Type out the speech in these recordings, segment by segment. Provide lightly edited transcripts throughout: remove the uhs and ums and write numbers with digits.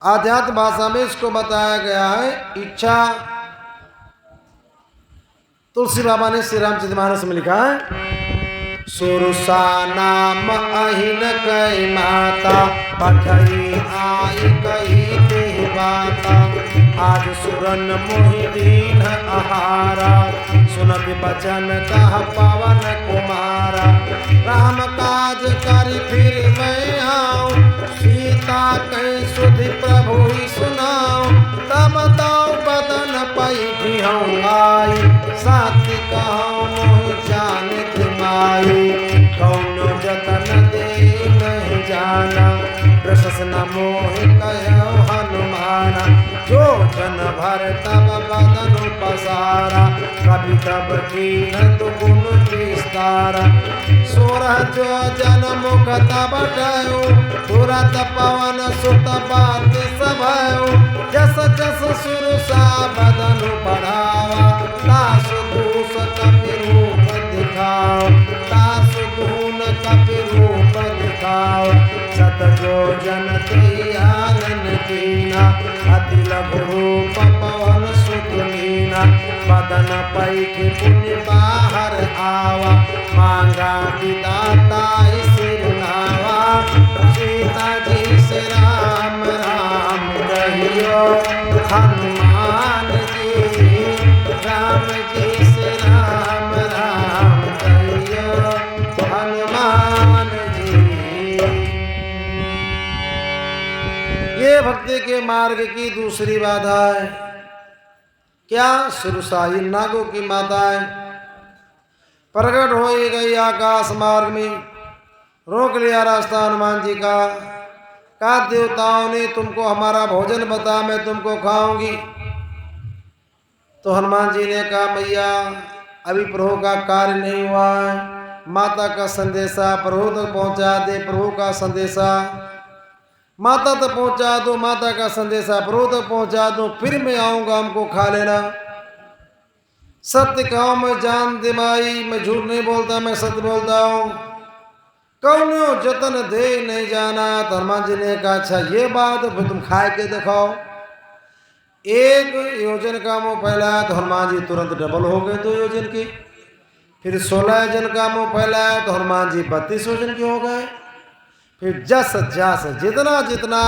आध्यात्म भाषा में इसको बताया गया है इच्छा। तुलसी बाबा ने श्री रामचरितमानस में लिखा है, सुरसा नाम अहिन कई माता, पठई आई कही ते बाता। आज सुरन मोहि दीन आहारा, सुनत बचन कह पवन कुमारा। राम काज करि फिर मैं आऊं, सीता कहीं सुधि प्रभु ही सुनाऊं। तब दाऊ बदन पैठी हूँ आई, साथी कहूँ मोहि जानित माई। कौन जतन दे नहीं जाना, प्रशसन मोहि कहो हनुमाना। जो जन भर तब बदन पसारा, कभी तब कीन दुगुन विस्तारा। सोरह जो जन मुख तब टयो, तुरत पवन सुत बात सभयो। जस जस सुरसा बदन बढ़ावा, तासु दूस कपि रूप दिखाओ। तासु दून कपि रूप दिखाओ। सत जो जन ते आनन कीना, अति लघु रूप पवन सुत मीना। बदन पैठि पुनि बाहर आवा, मांगा विदाता सिर नावा। सीता जी से राम राम कहियो, हनुमान जी राम जी से राम राम कहियो, हनुमान जी। ये भक्ति के मार्ग की दूसरी बाधा है। क्या? सुरसा, ये नागों की माता है। प्रकट हो गई आकाश मार्ग में, रोक लिया रास्ता हनुमान जी का। कहा देवताओं ने तुमको हमारा भोजन बता, मैं तुमको खाऊंगी। तो हनुमान जी ने कहा मैया अभी प्रभु का कार्य नहीं हुआ है, माता का संदेशा प्रभु तक पहुंचा दे। प्रभु का संदेशा माता तक पहुंचा दो, माता का संदेशा प्रभु तक पहुंचा दो, फिर मैं आऊंगा, हमको खा लेना। सत्य कहो मैं जान दे माई, मैं झूठ नहीं बोलता, मैं सत्य बोलता हूँ। कौन जतन दे नहीं जाना। तो हनुमान जी ने कहा अच्छा ये बात, फिर तुम खाए के दिखाओ। एक योजन का मुंह फैलाया तो हनुमान जी तुरंत डबल हो गए 2 योजन की। फिर 16 योजन का मुंह फैलाया तो हनुमान जी 32 योजन के हो गए। फिर जस जस जितना जितना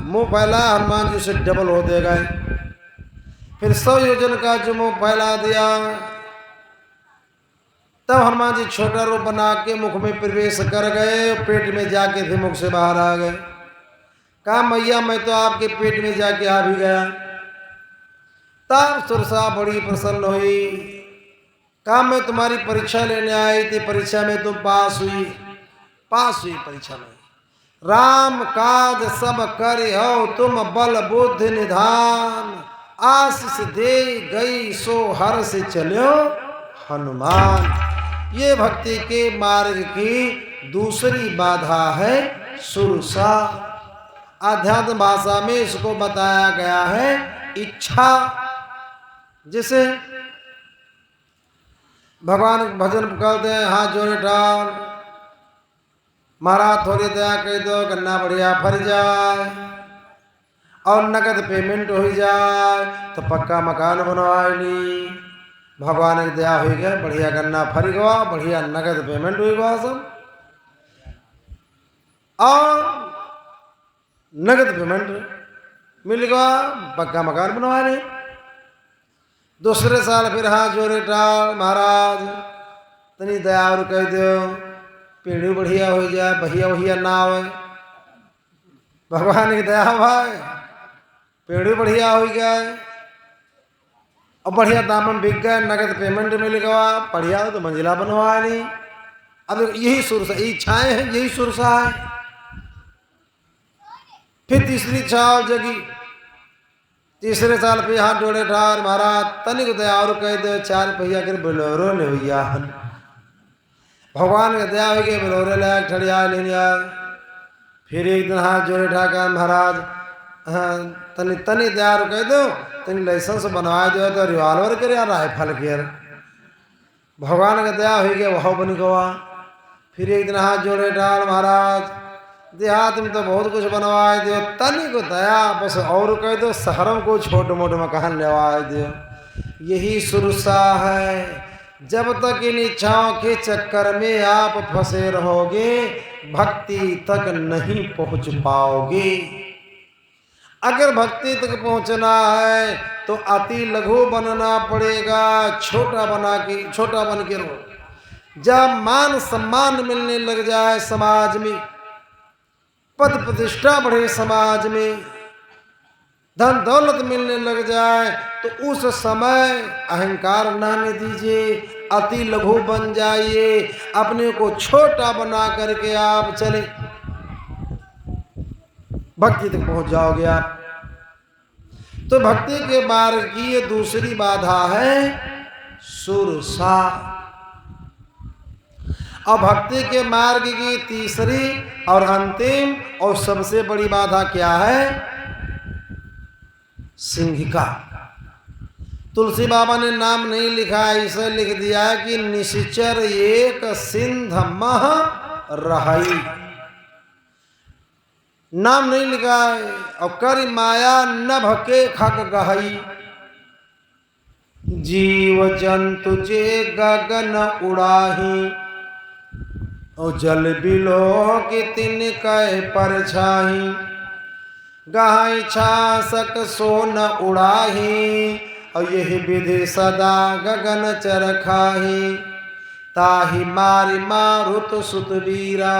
मुंह फैलाया हनुमान जी से डबल होते गए। फिर 100 योजन का जो मुंह फैला दिया, तब हनुमान जी छोटा रूप बना के मुख में प्रवेश कर गए, पेट में जाके फिर मुख से बाहर आ गए। कहा मैया मैं तो आपके पेट में जाके आ भी गया। तब सुरसा बड़ी प्रसन्न हुई। कहा मैं तुम्हारी परीक्षा लेने आई थी, परीक्षा में तुम पास हुई। पास हुई परीक्षा में। राम काज सब करि हो, तुम बल बुद्धि निधान। आशीष दे गई सो हर से चलो हनुमान। ये भक्ति के मार्ग की दूसरी बाधा है सुरसा। आध्यात्म भाषा में इसको बताया गया है इच्छा। जैसे भगवान भजन करते हैं, हाथ जोड़े डाल, महाराज थोड़ी दया कह दो, गन्ना बढ़िया फर जाए और नगद पेमेंट हो जाए तो पक्का मकान बनवाए ली। भगवान की दया हुई गया, बढ़िया गन्ना फर गवा, बढ़िया नगद पेमेंट हुई गवा सब, और नगद पेमेंट मिल गया, पक्का मकान बनवा रहे। दूसरे साल फिर हाथ जोड़े टाल, महाराज तनी दया और कह दो, पेड़ी बढ़िया हो जाए, बढ़िया बढ़िया ना हो। भगवान की दया भाई, पेड़ी बढ़िया हो गए और बढ़िया दामन बिक गए, नगद पेमेंट मिल गया, बढ़िया तो मंजिला बनवा नहीं। अब यही सुरसा, इच्छाएं हैं, यही सुरसा है। फिर तीसरी इच्छा जगी। तीसरे साल पे हाथ जोड़े ठार, महाराज तनिक दया और कह दो, 4 पहिया कर बोलेरो ले भैया। भगवान का दया हो गई, बोलेरो ले ठड़िया ले लिया। फिर एक दिन हाथ जोड़े ठाकर, महाराज तनी तनी दया और कह दो, तनी लाइसेंस बनवा दो, तो रिवॉल्वर के या राइफल के। भगवान का दया हो गया, वह बन गवा। फिर एक दिन हाथ जोड़े डाल, महाराज देहात में तो बहुत कुछ बनवाए दियो, तनी को दया बस और कह दो शहरों को छोटे मोटे मकान लेवाए दियो। यही सुरसा है। जब तक इन इच्छाओं के चक्कर में आप फंसे रहोगे भक्ति तक नहीं पहुंच पाओगे। अगर भक्ति तक पहुंचना है तो अति लघु बनना पड़ेगा, छोटा बन के रहो। जब मान सम्मान मिलने लग जाए समाज में, पद प्रतिष्ठा बढ़े समाज में, धन दौलत मिलने लग जाए तो उस समय अहंकार न आने दीजिए, अति लघु बन जाइए, अपने को छोटा बना करके आप चले, भक्ति तक पहुंच जाओगे आप। तो भक्ति के मार्ग की ये दूसरी बाधा है सुरसा। और भक्ति के मार्ग की तीसरी और अंतिम और सबसे बड़ी बाधा क्या है? सिंहिका। तुलसी बाबा ने नाम नहीं लिखा, इसे लिख दिया है कि निश्चर एक सिंध मह रहाई। नाम नहीं लिखा है। और कर माया नभ के खग गहई, जीव जंतु जे गगन उड़ाही, और जल बिलो के तिन कह परछाही, गहाई छासक सोन उड़ाही, और यही विधि सदा गगन चरखाही, ताही मारी मारुत सुत वीरा,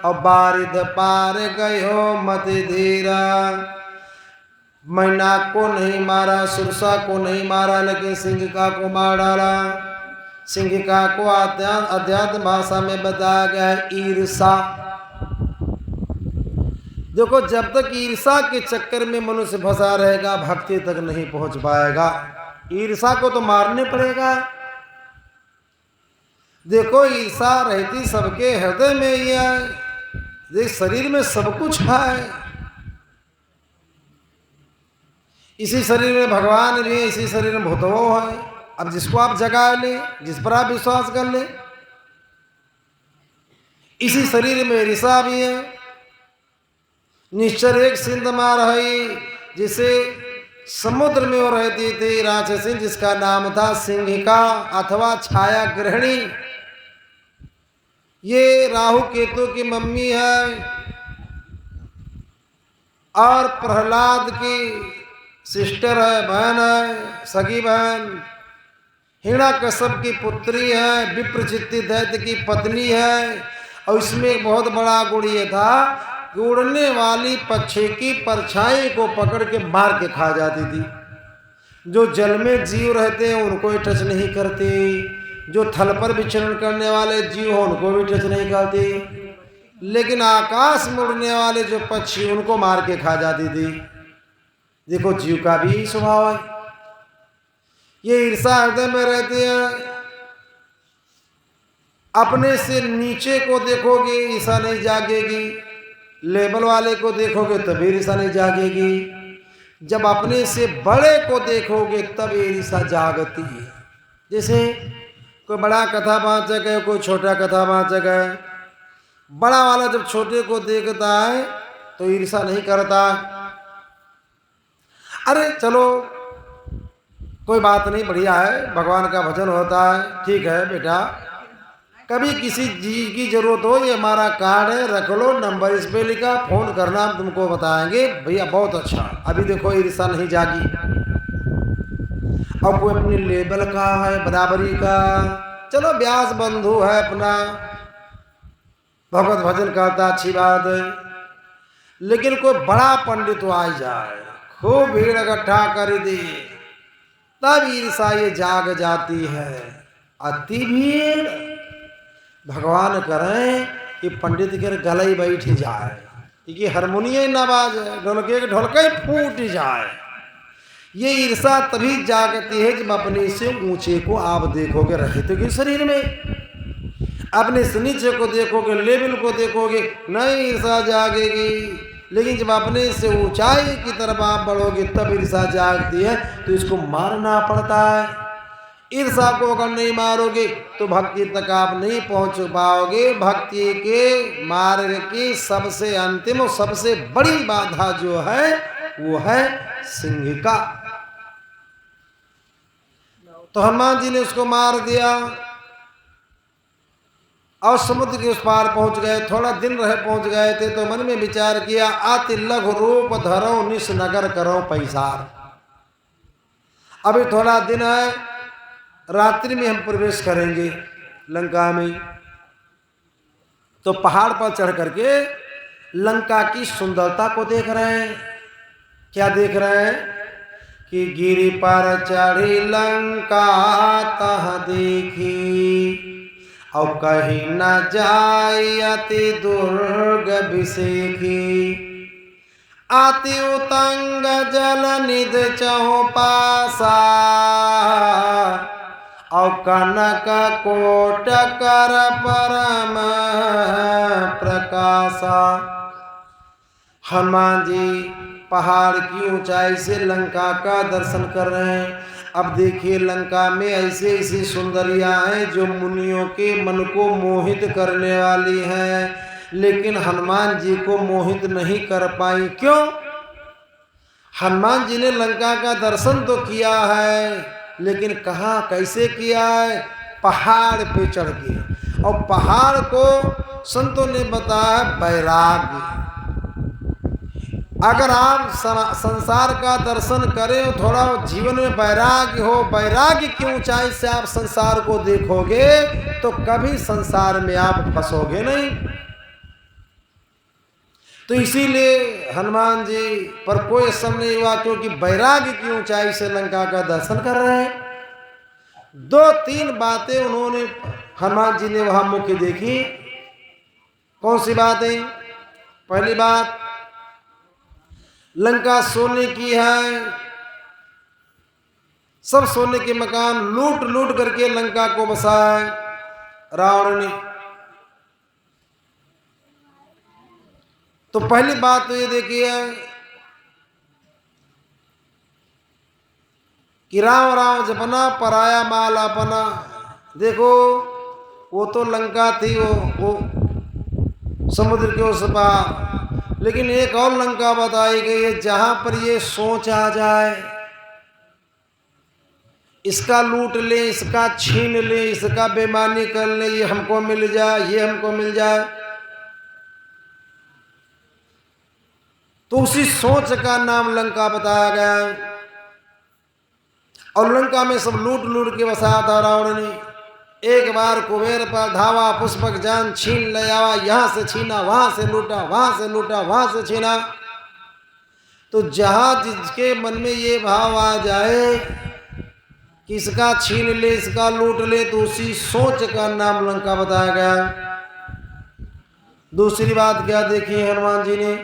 और बारिद पार गयो मत धीरा। मैना को नहीं मारा, सुरसा को नहीं मारा, लेकिन सिंहिका को मार डाला। सिंहिका को अध्यात्म भाषा में बताया गया है ईर्षा। देखो, जब तक ईर्षा के चक्कर में मनुष्य फंसा रहेगा भक्ति तक नहीं पहुंच पाएगा। ईर्षा को तो मारने पड़ेगा। देखो, ईर्षा रहती सबके हृदय में ही है। देख, शरीर में सब कुछ है। इसी शरीर में भगवान भी है, इसी शरीर में भूतवो है। अब जिसको आप जगा ले, जिस पर आप विश्वास कर ले, इसी शरीर में ईर्षा भी है। निश्चर एक सिंध मार है, जिसे समुद्र में वो रहती थी राक्षसी, जिसका नाम था सिंहिका अथवा छाया ग्रहणी। ये राहु केतु की मम्मी है और प्रहलाद की सिस्टर है, बहन है, सगी बहन। हिरण्यकश्यप की पुत्री है, विप्रचित्ति दैत्य की पत्नी है। और इसमें एक बहुत बड़ा गुण ये था कि उड़ने वाली पक्षी की परछाई को पकड़ के मार के खा जाती थी। जो जल में जीव रहते हैं उनको ही टच नहीं करती, जो थल पर विचरण करने वाले जीव हो उनको भी टच नहीं करती, लेकिन आकाश में उड़ने वाले जो पक्षी उनको मार के खा जाती थी। देखो, जीव का भी स्वभाव है। ये ईर्षा हृदय में रहती है। अपने से नीचे को देखोगे ईर्षा नहीं जागेगी, लेवल वाले को देखोगे तभी ईर्षा नहीं जागेगी। जब अपने से बड़े को देखोगे तब ईर्षा जागती है। जैसे कोई बड़ा कथावाचक है, कोई छोटा कथावाचक है। बड़ा वाला जब छोटे को देखता है तो ईर्षा नहीं करता। अरे चलो कोई बात नहीं, बढ़िया है, भगवान का भजन होता है, ठीक है बेटा, कभी किसी चीज की जरूरत हो ये हमारा कार्ड है, रख लो, नंबर इस पे लिखा, फोन करना, हम तुमको बताएंगे। भैया बहुत अच्छा। अभी देखो ईर्षा नहीं जागी। अब कोई अपने लेवल का है, बराबरी का, चलो व्यास बंधु है अपना, भगवत भजन करता, अच्छी बात है। लेकिन कोई बड़ा पंडित आ जाए, खूब भीड़ इकट्ठा कर दी, तब ईर्षा ये जाग जाती है। अति भीड़, भगवान करें कि पंडित के गले ही बैठ जाए, कि हारमोनियम ही ना बाजे, ढोलके के ढोलका ही फूट जाए। ये ईर्षा तभी जागती है जब अपने से ऊंचे को आप देखोगे रहते के शरीर में, अपने से नीचे को देखोगे, लेवल को देखोगे, नहीं ईर्षा जागेगी। लेकिन जब अपने से ऊंचाई की तरफ आप बढ़ोगे तब ईर्षा जागती है। तो इसको मारना पड़ता है। ईर्षा को अगर नहीं मारोगे तो भक्ति तक आप नहीं पहुंच पाओगे। भक्ति के मार्ग की सबसे अंतिम और सबसे बड़ी बाधा जो है वो है सिंहिका। तो हनुमान जी ने उसको मार दिया और समुद्र के उस पार पहुंच गए। थोड़ा दिन रहे पहुंच गए थे तो मन में विचार किया, अति लघु रूप धरो निस नगर करो पैसार। अभी थोड़ा दिन है, रात्रि में हम प्रवेश करेंगे लंका में। तो पहाड़ पर चढ़ करके लंका की सुंदरता को देख रहे हैं। क्या देख रहे हैं कि गिरि पर चढ़ी लंका तह देखी, और कहीं न जाय अति दुर्ग विसेखी। अति उतंग जल निध चहु पासा, और कनक कोट कर परम प्रकाशा। हनुमान जी पहाड़ की ऊंचाई से लंका का दर्शन कर रहे हैं। अब देखिए लंका में ऐसी ऐसी सुंदरियां हैं जो मुनियों के मन को मोहित करने वाली हैं, लेकिन हनुमान जी को मोहित नहीं कर पाई। क्यों? हनुमान जी ने लंका का दर्शन तो किया है, लेकिन कहाँ कैसे किया है? पहाड़ पे चढ़ के। और पहाड़ को संतों ने बताया वैराग्य। अगर आप संसार का दर्शन करें, थोड़ा जीवन में वैराग्य हो, वैराग्य की ऊंचाई से आप संसार को देखोगे तो कभी संसार में आप फंसोगे नहीं। तो इसीलिए हनुमान जी पर कोई असर नहीं हुआ, क्योंकि वैराग्य की ऊंचाई से लंका का दर्शन कर रहे हैं। 2-3 बातें उन्होंने हनुमान जी ने वहां मुख्य देखी। कौन सी बातें? पहली बात, लंका सोने की है, सब सोने के मकान लूट लूट करके लंका को बसाए रावण ने। तो पहली बात तो ये देखिए कि राम राम जपना पराया माल अपना। देखो वो तो लंका थी, वो समुद्र के उस पार, लेकिन एक और लंका बताई गई है जहां पर ये सोच आ जाए, इसका लूट ले, इसका छीन ले, इसका बेईमानी कर ले, ये हमको मिल जाए, ये हमको मिल जाए। तो उसी सोच का नाम लंका बताया गया है। और लंका में सब लूट लूट के बसाया था रावण ने। एक बार कुबेर पर धावा, पुष्पक जान छीन ले आवा, यहां से छीना, वहां से लूटा, वहां से लूटा, वहां से छीना। तो जहां जिसके मन में ये भाव आ जाए कि इसका छीन ले, इसका लूट ले, तो उसी सोच का नाम लंका बताया गया। दूसरी बात क्या देखी हनुमान जी ने?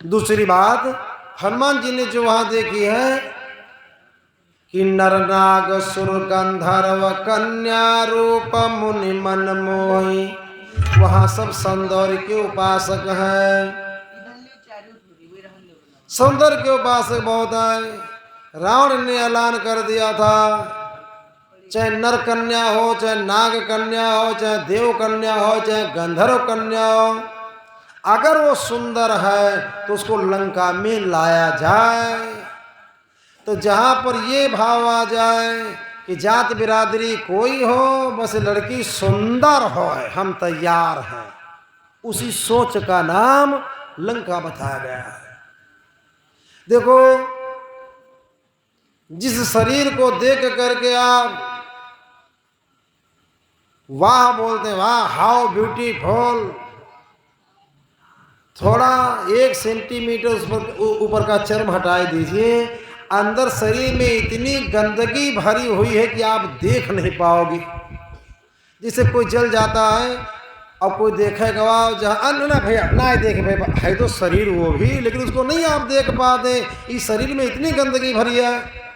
दूसरी बात हनुमान जी ने जो वहां देखी है कि नर नाग सुर गंधर्व कन्या रूप मुनि मन मोही, वहां सब सौंदर्य के उपासक हैं। सौंदर्य के उपासक बहुत है। रावण ने ऐलान कर दिया था, चाहे नर कन्या हो, चाहे नाग कन्या हो, चाहे देव कन्या हो, चाहे गंधर्व कन्या हो, अगर वो सुंदर है तो उसको लंका में लाया जाए। तो जहां पर ये भाव आ जाए कि जात बिरादरी कोई हो, बस लड़की सुंदर हो, हम तैयार हैं, उसी सोच का नाम लंका बताया गया है। देखो जिस शरीर को देख करके आप वाह बोलते हैं, वाह हाउ ब्यूटीफुल, थोड़ा 1 सेंटीमीटर उस पर ऊपर का चर्म हटा दीजिए, अंदर शरीर में इतनी गंदगी भरी हुई है कि आप देख नहीं पाओगे। जिसे कोई जल जाता है और कोई देखेगा जहाँ ना भैया ना देखे भाई है तो शरीर वो भी, लेकिन उसको नहीं आप देख पाते। इस शरीर में इतनी गंदगी भरी है,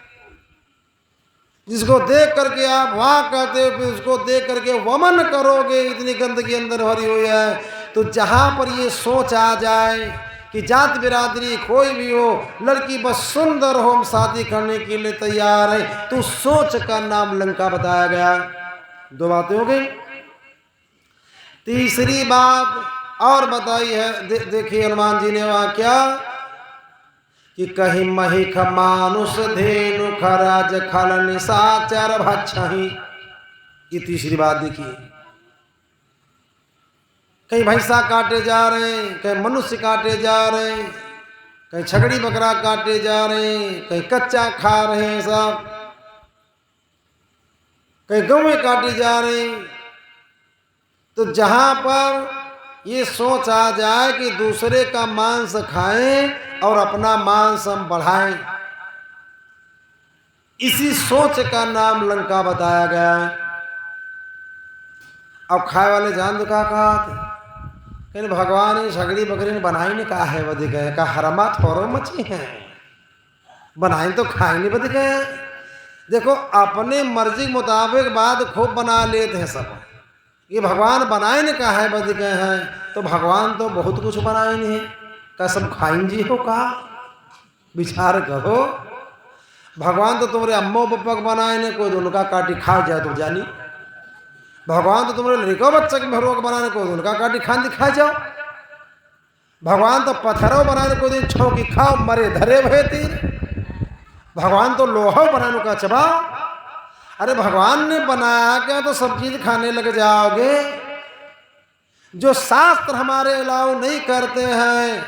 जिसको देख करके आप वाह कहते हो, फिर उसको देख करके वमन करोगे, इतनी गंदगी अंदर भरी हुई है। तो जहाँ पर ये सोच आ जाए कि जात बिरादरी कोई भी हो, लड़की बस सुंदर हो, हम शादी करने के लिए तैयार है। तो सोच का नाम लंका बताया गया। दो बातें हो गई। तीसरी बात और बताई है, देखिए हनुमान जी ने वहां क्या कि कहीं महिख मानुष धेनु खराज खल निशाचर भक्षहि। ये तीसरी बात देखिए, कहीं भैंसा काटे जा रहे हैं, कहीं मनुष्य काटे जा रहे हैं, कहीं छगड़ी बकरा काटे जा रहे हैं, कहीं कच्चा खा रहे हैं सब, कहीं गौवें काटी जा रहे हैं। तो जहां पर ये सोच आ जाए कि दूसरे का मांस खाएं और अपना मांस हम बढ़ाएं, इसी सोच का नाम लंका बताया गया है। अब खाए वाले जान दो कहा थे, कहने भगवान ने छगड़ी बकरी ने बनाई नहीं कहा है बद गए, का हरमा थोरो मची है, बनाई तो खाए नहीं बद गए। देखो अपने मर्जी के मुताबिक बात खूब बना लेते हैं सब। ये भगवान बनाए ने कहा है बद गए हैं, तो भगवान तो बहुत कुछ बनाए नहीं है, का सब खाइन जी हो कहा, विचार करो। भगवान तो तुम्हारे अम्मो पप्पा को बनाए ने, कोई उनका काटी खा जाए तो जानी। भगवान तो तुम्हारे लड़को बच्चा के भरों को बनाने को उनका काटी खान दिखा जाओ। भगवान तो पत्थरों बनाने को दिन छौकी खाओ मरे धरे भय तीर। भगवान तो लोहा बनाने का चबाओ। अरे भगवान ने बनाया क्या तो सब चीज खाने लग जाओगे। जो शास्त्र हमारे अलाउ नहीं करते हैं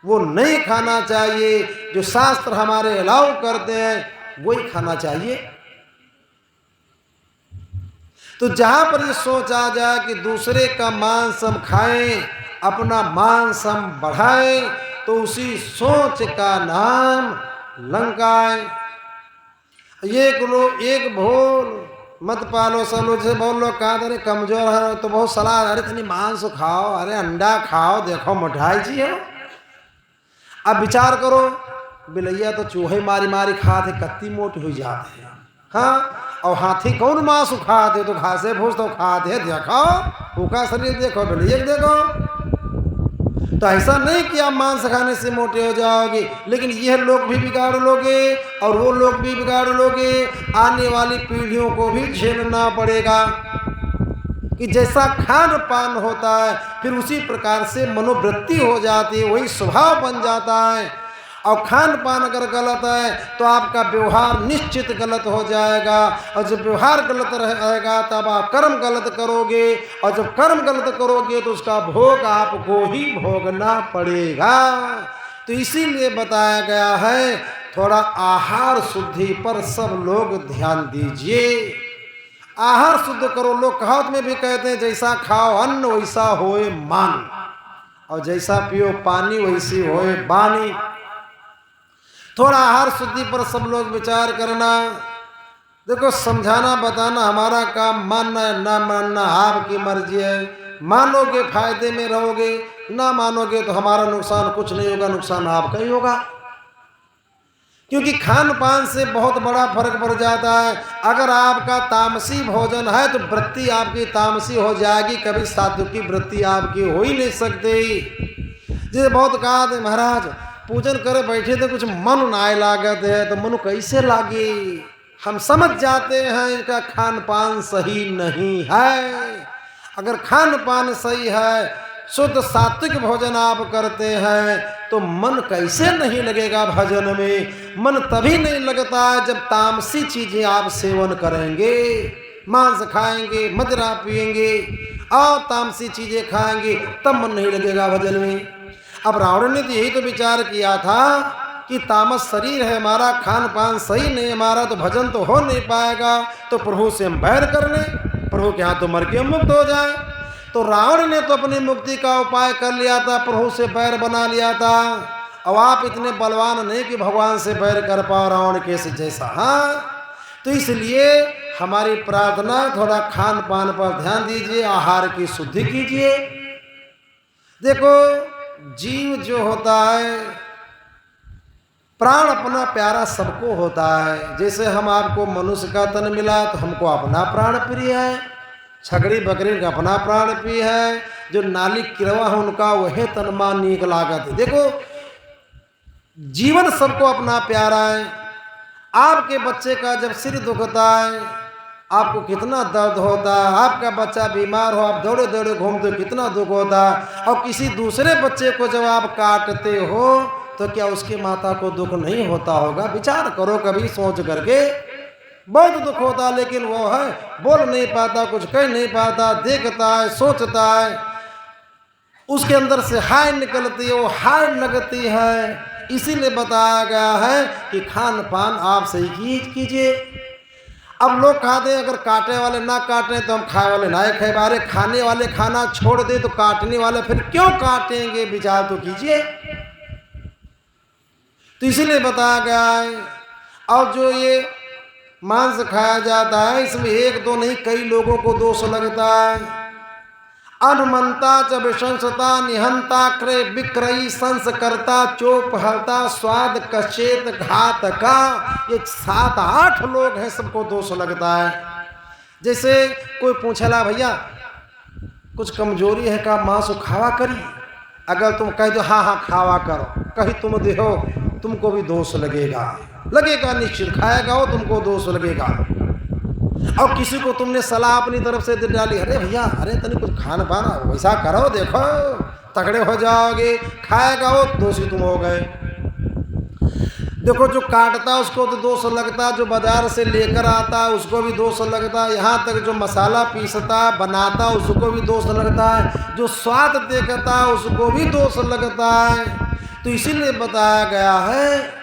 वो नहीं खाना चाहिए, जो शास्त्र हमारे अलाउ करते हैं वही खाना चाहिए। तो जहां पर ये सोच आ जाए कि दूसरे का मांस हम खाएं, अपना मांस हम बढ़ाएं, तो उसी सोच का नाम लंका है। एक भोल मत पालो, सब लोग से बहुत लोग कहा अरे कमजोर है तो बहुत सलाह, अरे तनी मांस खाओ, अरे अंडा खाओ, देखो मिठाई जी है। अब विचार करो, बिलैया तो चूहे मारी मारी खाते कत्ती मोटी हो जाते हैं, हाँ। और हाथी कौन मांस खाते, तो घासे फूस तो खाते, देखो भूखा शरीर देखो, बिलैया देखो। तो ऐसा नहीं कि आप मांस खाने से मोटे हो जाओगे, लेकिन यह लोग भी बिगाड़ लोगे और वो लोग भी बिगाड़ लोगे। आने वाली पीढ़ियों को भी झेलना पड़ेगा कि जैसा खान पान होता है फिर उसी प्रकार से मनोवृत्ति हो जाती है, वही स्वभाव बन जाता है। और खान पान अगर गलत है तो आपका व्यवहार निश्चित गलत हो जाएगा, और जब व्यवहार गलत रहेगा तब आप कर्म गलत करोगे, और जब कर्म गलत करोगे तो उसका भोग आपको ही भोगना पड़ेगा। तो इसीलिए बताया गया है थोड़ा आहार शुद्धि पर सब लोग ध्यान दीजिए। आहार शुद्ध करो। लोग कहावत में भी कहते हैं जैसा खाओ अन्न वैसा होए मान, और जैसा पियो पानी वैसी होए बानी। थोड़ा आहार शुद्धि पर सब लोग विचार करना। देखो समझाना बताना हमारा काम, मानना है ना मानना आपकी मर्जी है। मानोगे फायदे में रहोगे, ना मानोगे तो हमारा नुकसान कुछ नहीं होगा, नुकसान आपका ही होगा। क्योंकि खान पान से बहुत बड़ा फर्क पड़ जाता है। अगर आपका तामसी भोजन है तो वृत्ति आपकी तामसी हो जाएगी, कभी सात्विकी वृत्ति आपकी हो ही नहीं सकती। जैसे बहुत कहा थे महाराज पूजन करे बैठे थे कुछ मन नाय लागत है, तो मन कैसे लागे। हम समझ जाते हैं इनका खान पान सही नहीं है। अगर खान पान सही है, शुद्ध सात्विक भोजन आप करते हैं तो मन कैसे नहीं लगेगा भजन में। मन तभी नहीं लगता है जब तामसी चीजें आप सेवन करेंगे, मांस खाएंगे, मदिरा पिएंगे और तामसी चीजें खाएंगे, तब मन नहीं लगेगा भजन में। अब रावण ने तो यही तो विचार किया था कि तामस शरीर है हमारा, खान पान सही नहीं हमारा, तो भजन तो हो नहीं पाएगा, तो प्रभु से हम बैर कर लें, प्रभु के यहाँ तो मर के मुक्त हो जाए। तो रावण ने तो अपनी मुक्ति का उपाय कर लिया था, प्रभु से बैर बना लिया था। अब आप इतने बलवान नहीं कि भगवान से बैर कर पाओ रावण के जैसा, हाँ। तो इसलिए हमारी प्रार्थना थोड़ा खान पान पर ध्यान दीजिए, आहार की शुद्धि कीजिए। देखो जीव जो होता है, प्राण अपना प्यारा सबको होता है। जैसे हम आपको मनुष्य का तन मिला तो हमको अपना प्राण प्रिय है, छकड़ी बकरी का अपना प्राण पी है, जो नाली किरवा है उनका वह तनमा नीक लागत। देखो जीवन सबको अपना प्यारा है। आपके बच्चे का जब सिर दुखता है आपको कितना दर्द होता है, आपका बच्चा बीमार हो आप दौड़े दौड़े घूमते हो कितना दुख होता है, और किसी दूसरे बच्चे को जब आप काटते हो तो क्या उसकी माता को दुख नहीं होता होगा? विचार करो कभी सोच करके, बहुत दुख होता है। लेकिन वो है बोल नहीं पाता, कुछ कह नहीं पाता, देखता है सोचता है, उसके अंदर से हाय निकलती है, वो हाय लगती है। इसीलिए बताया गया है कि खान पान आप सही कीजिए। अब लोग कहते हैं अगर काटने वाले ना काटें तो हम खाए वाले ना खाए, बारे खाने वाले खाना छोड़ दे तो काटने वाले फिर क्यों काटेंगे? विचार तो कीजिए। तो इसीलिए बताया गया है। और जो ये मांस खाया जाता है इसमें एक दो नहीं कई लोगों को दोष लगता है। अनुमंता च विशंसता निहंता क्रय विक्रयी संस्कर्ता चोप हरता स्वाद कचेत घात का, ये 7-8 लोग हैं, सबको दोष लगता है। जैसे कोई पूछला भैया कुछ कमजोरी है का मांस खावा करी, अगर तुम कह दो हाँ हाँ खावा करो, कहीं तुम देहो तुमको भी दोष लगेगा, लगेगा निश्चित, खाएगा वो तुमको दोष लगेगा। और किसी को तुमने सलाह अपनी तरफ से दे डाली, अरे भैया अरे तनी कुछ खाना पाना वैसा करो, देखो तगड़े हो जाओगे, खाएगा वो दोषी तुम हो गए। देखो जो काटता उसको तो दोष लगता, जो बाजार से लेकर आता उसको भी दोष लगता, यहाँ तक जो मसाला पीसता बनाता उसको भी दोष लगता है, जो स्वाद देखता उसको भी दोष लगता है। तो इसीलिए बताया गया है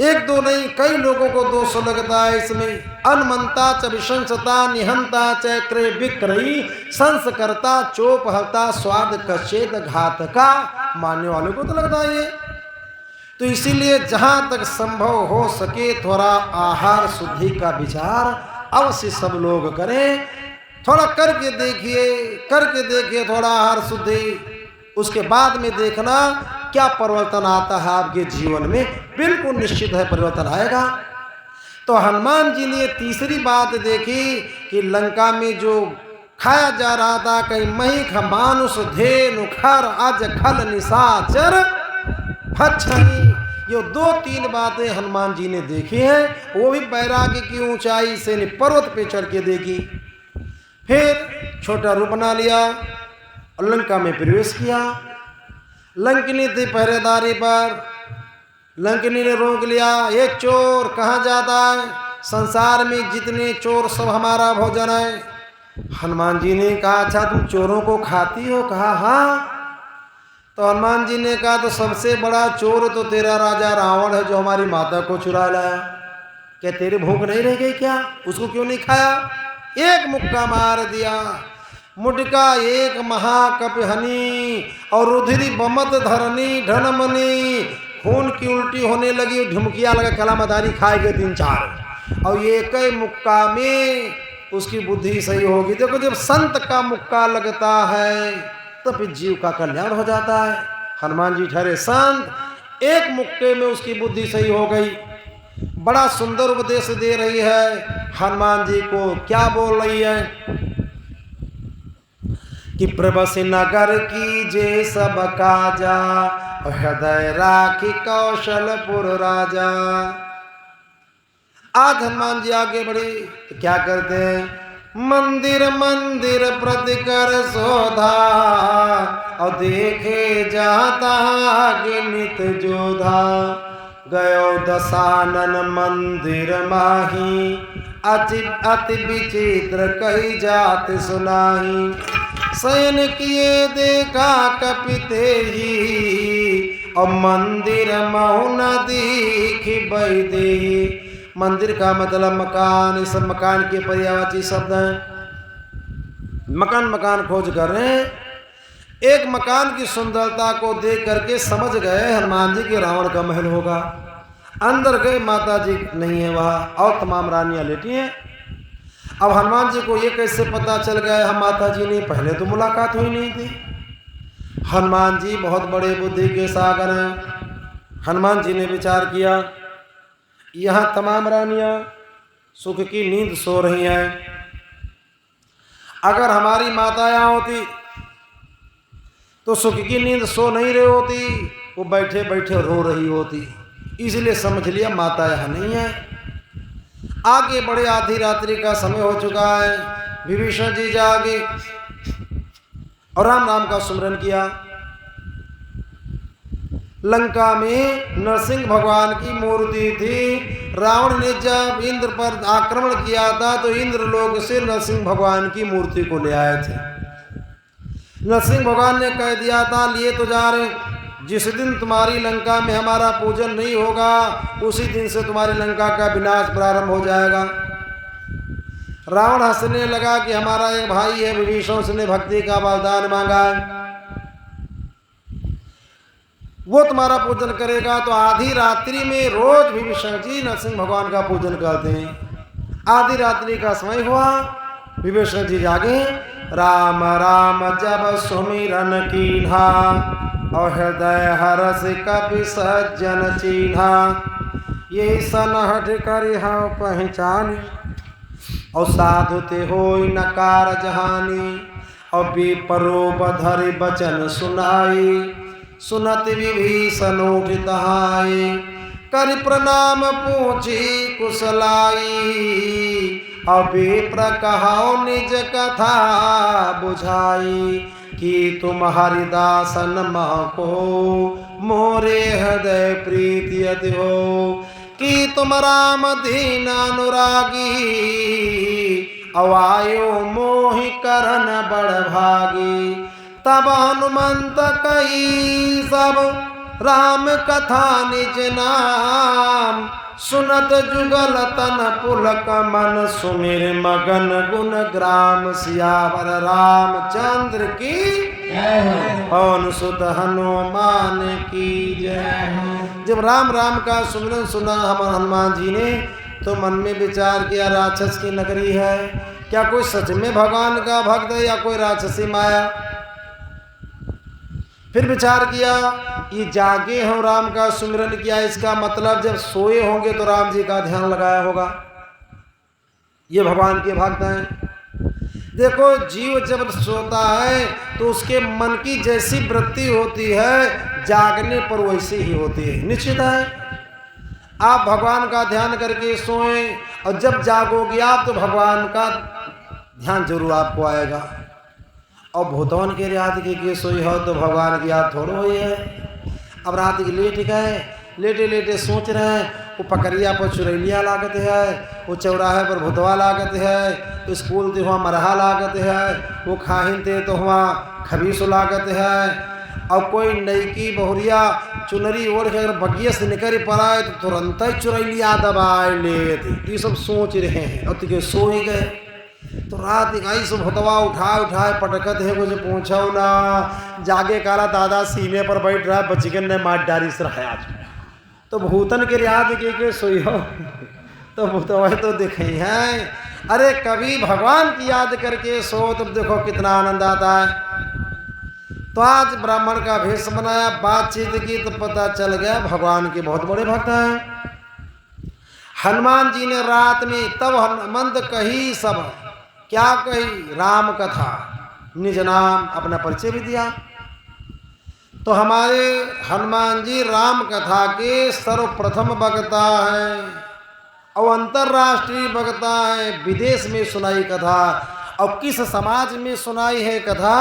एक दो नहीं कई लोगों को दोष लगता है इसमें। अनमंता च विशंसता निहंता च क्रय विक्रयी संस्कर्ता चोप हरता स्वाद कचेत घात का, मानने वालों को तो लगता है ये। तो इसीलिए जहाँ तक संभव हो सके थोड़ा आहार शुद्धि का विचार अवश्य सब लोग करें। थोड़ा करके देखिए थोड़ा आहार शुद्धि, उसके बाद में देखना क्या परिवर्तन आता है आपके जीवन में, बिल्कुल निश्चित है परिवर्तन आएगा। तो हनुमान जी ने तीसरी बात देखी कि लंका में जो खाया जा रहा था, कहीं महिख मानुष धेनु खर अज खल निशाचर भक्षणी, ये 2-3 बातें हनुमान जी ने देखी हैं, वो भी बैराग्य की ऊंचाई से पर्वत पे चढ़ के देखी। फिर छोटा रूप बना लिया और लंका में प्रवेश किया। लंकिनी थी पहरेदारी पर, लंकिनी ने रोक लिया, ये चोर कहाँ जाता है, संसार में जितने चोर सब हमारा भोजन है। हनुमान जी ने कहा अच्छा तुम चोरों को खाती हो? कहा हाँ। तो हनुमान जी ने कहा तो सबसे बड़ा चोर तो तेरा राजा रावण है जो हमारी माता को चुरा लाया, क्या तेरी भूख नहीं रह गई क्या? उसको क्यों नहीं खाया? एक मुक्का मार दिया, मुटका एक महाकप हनी और रुधिरी बमत धरनी ढनमनी, खून की उल्टी होने लगी, ढुमकिया लगा कलामदारी खाए गए 3-4, और ये कई मुक्का में उसकी बुद्धि सही होगी। देखो जब संत का मुक्का लगता है तो फिर जीव का कल्याण हो जाता है। हनुमान जी ठहरे संत, एक मुक्के में उसकी बुद्धि सही हो गई। बड़ा सुंदर उपदेश दे रही है हनुमान जी को। क्या बोल रही है कि प्रभसि नगर की जे सब काजा, हृदय राखी कौशलपुर राजा। आज हनुमान जी आगे बढ़े तो क्या करते हैं, मंदिर मंदिर प्रति कर शोधा, और देखे जाता आगे नित जोधा। गयो दशानन मंदिर माही, अति विचित्र कही जात सुनाही। शयन किए देखा कपिते ही, और मंदिर मौन दीखी बैदे। मंदिर का मतलब मकान, इस मकान के पर्यायवाची शब्द हैं। मकान खोज कर रहे हैं। एक मकान की सुंदरता को देख करके समझ गए हनुमान जी के रावण का महल होगा। अंदर गए, माता जी नहीं है वहाँ और तमाम रानियां लेटी हैं। अब हनुमान जी को ये कैसे पता चल गया हम माता जी ने, पहले तो मुलाकात हुई नहीं थी। हनुमान जी बहुत बड़े बुद्धि के सागर हैं। हनुमान जी ने विचार किया यहाँ तमाम रानियां सुख की नींद सो रही हैं, अगर हमारी माता यहाँ होती तो सुख की नींद सो नहीं रही होती, वो बैठे बैठे रो रही होती। इसलिए समझ लिया माता यहाँ नहीं है। आगे बड़े आधी रात्रि का समय हो चुका है। विभीषण जी जागे और राम राम का सुमरन किया। लंका में नरसिंह भगवान की मूर्ति थी। रावण ने जब इंद्र पर आक्रमण किया था तो इंद्र लोक से नरसिंह भगवान की मूर्ति को ले आए थे। नरसिंह भगवान ने कह दिया था, लिए तो जा रहे, जिस दिन तुम्हारी लंका में हमारा पूजन नहीं होगा उसी दिन से तुम्हारी लंका का विनाश प्रारंभ हो जाएगा। रावण हंसने लगा कि हमारा एक भाई है विभीषण, उसने भक्ति का वरदान मांगा है, वो तुम्हारा पूजन करेगा। तो आधी रात्रि में रोज विभीषण जी नरसिंह भगवान का पूजन करते हैं। आधी रात्रि का समय हुआ, विभीषण जी जागे। राम राम जब सुमिरन कीन्हा और हृदय हरस कपि सज्जन चीन्हा। ये सनहट कर पहचान और साधु ते होई नकार जहानी। और बेपरो बधर बचन सुनाई, सुनत विभीषण उठ तहाई। कर प्रणाम पूछी कुशलाई, अबे प्रकहाओ निज कथा बुझाई। कि तुम हरिदासन को मोरे हृदय प्रीति अति हो। कि तुम राम दीन अनुरागी, अवायो मोहि करन बड़ भागी। तब हनुमंत कई सब राम कथा निज नाम। सुनत जुगल तन पुलक मन, सुमिर मगन गुण ग्राम। सियावर रामचंद्र की पवन सुत हनुमान की जय। जब राम राम का सुमिरन सुना हनुमान जी ने तो मन में विचार किया, राक्षस की नगरी है, क्या कोई सच में भगवान का भक्त है या कोई राक्षसी माया। फिर विचार किया, ये जागे हम राम का सुमिरन किया, इसका मतलब जब सोए होंगे तो राम जी का ध्यान लगाया होगा, ये भगवान के भक्त हैं। देखो, जीव जब सोता है तो उसके मन की जैसी वृत्ति होती है जागने पर वैसी ही होती है, निश्चित है। आप भगवान का ध्यान करके सोएं और जब जागोगे आप तो भगवान का ध्यान जरूर आपको आएगा। और भूतवन के रात के सोई हो तो भगवान की याद थोड़ा हुई है। अब रात की लेट गए, लेटे लेटे सोच रहे हैं, वो पकड़िया पर चुरैलिया लागत है, वो चौराहे पर भूतवा लागत है, स्कूल ते हुआ मरहा लागत है, वो खाहिन ते तो हुआ खबीस लागत है। और कोई नईकी बहुरिया चुनरी ओढ़ के अगर बगिया से निकल पड़ाए तो तुरंत ही चुरैलिया दबाए ले। ये सब सोच रहे हैं और तुझे सो ही गए। तो रात आई सब भतवा उठाए पटकत है, मुझे पूछो ना। जागे काला दादा सीने पर बैठ रहा है, बचगन ने मार डारी से रहा आज। तो भूतन के याद के सोई हो तो भूतवा तो दिखे हैं। अरे कभी भगवान की याद करके सो तब देखो कितना आनंद आता है। तो आज ब्राह्मण का भेष बनाया, बातचीत की तो पता चल गया भगवान के बहुत बड़े भक्त हैं। हनुमान जी ने रात में तब हनुमंत कही सब क्या कही, राम कथा, निज नाम, अपना परिचय भी दिया। तो हमारे हनुमान जी राम कथा के सर्वप्रथम वक्ता हैं और अंतर्राष्ट्रीय वक्ता हैं। विदेश में सुनाई कथा, और किस समाज में सुनाई है कथा,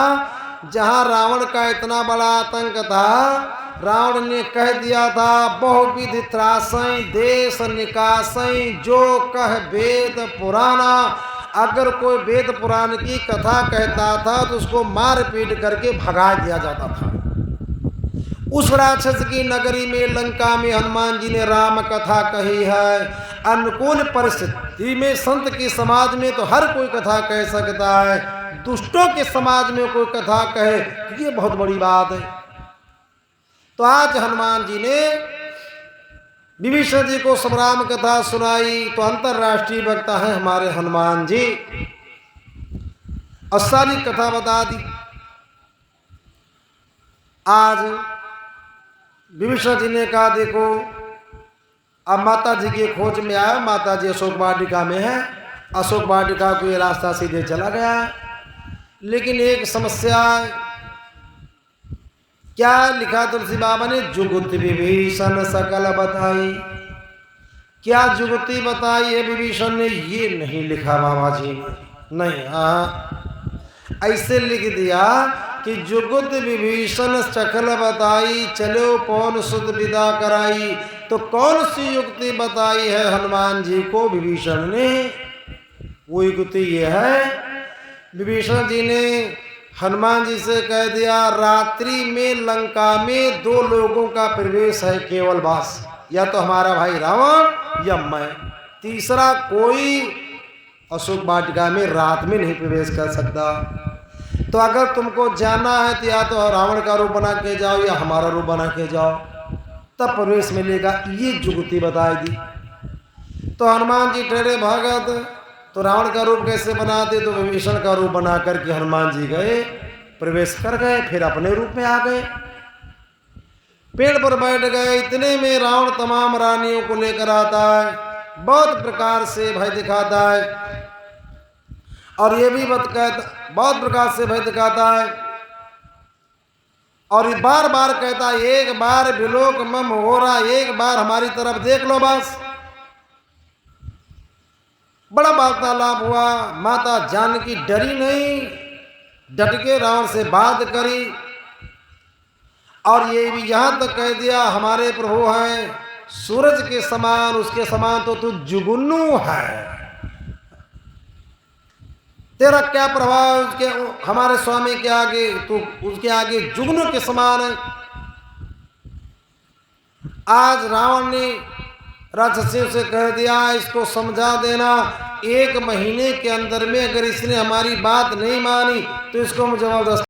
जहां रावण का इतना बड़ा आतंक था। रावण ने कह दिया था, बहुविधि त्रासई देश निकासई, जो कह वेद पुराना। अगर कोई वेद पुराण की कथा कहता था तो उसको मार पीट करके भगा दिया जाता था। उस राक्षस की नगरी में लंका में हनुमान जी ने राम कथा कही है। अनुकूल परिस्थिति में संत के समाज में तो हर कोई कथा कह सकता है, दुष्टों के समाज में कोई कथा कहे ये बहुत बड़ी बात है। तो आज हनुमान जी ने विभीषण जी को सब राम कथा सुनाई। तो अंतर्राष्ट्रीय वक्ता है हमारे हनुमान जी, और सारी कथा बता दी। आज विभीषण जी ने कहा, देखो अब माता जी की खोज में आया। माता जी अशोक वाटिका में है, अशोक वाटिका को ये रास्ता सीधे चला गया। लेकिन एक समस्या क्या लिखा तुलसी बाबा ने, जुगुत विभीषण सकल बताई। क्या जुगुती बताई है विभीषण ने, ये नहीं लिखा बाबा जी ने, नहीं। हाँ, ऐसे लिख दिया कि जुगुत विभीषण सकल बताई, चलो पवन सुत विदा कराई। तो कौन सी युक्ति बताई है हनुमान जी को विभीषण ने, वो युक्ति ये है, विभीषण जी ने हनुमान जी से कह दिया, रात्रि में लंका में 2 लोगों का प्रवेश है केवल बस, या तो हमारा भाई रावण या मैं, तीसरा कोई अशोक वाटिका में रात में नहीं प्रवेश कर सकता। तो अगर तुमको जाना है तो या तो रावण का रूप बना के जाओ या हमारा रूप बना के जाओ, तब प्रवेश मिलेगा। ये जुगुती बताई दी। तो हनुमान जी ठहरे भगत, तो रावण का रूप कैसे बनाते, तो विभीषण का रूप बना करके हनुमान जी गए, प्रवेश कर गए, फिर अपने रूप में आ गए, पेड़ पर बैठ गए। इतने में रावण तमाम रानियों को लेकर आता है, बहुत प्रकार से भय दिखाता है, और ये भी बहुत प्रकार से भय दिखाता है, और बार बार कहता है, एक बार विलोक मम हो रहा, एक बार हमारी तरफ देख लो बस। बड़ा वार्तालाप हुआ, माता जानकी डरी नहीं, डट के रावण से बात करी, और ये भी यहां तक कह दिया, हमारे प्रभु हैं सूरज के समान, उसके समान तो तू जुगुन्नू है, तेरा क्या प्रभाव उसके, हमारे स्वामी के आगे, तू उसके आगे जुगनू के समान है। आज रावण ने राक्षसियों से कह दिया, इसको समझा देना, 1 महीने के अंदर में अगर इसने हमारी बात नहीं मानी तो इसको हम जबरदस्ती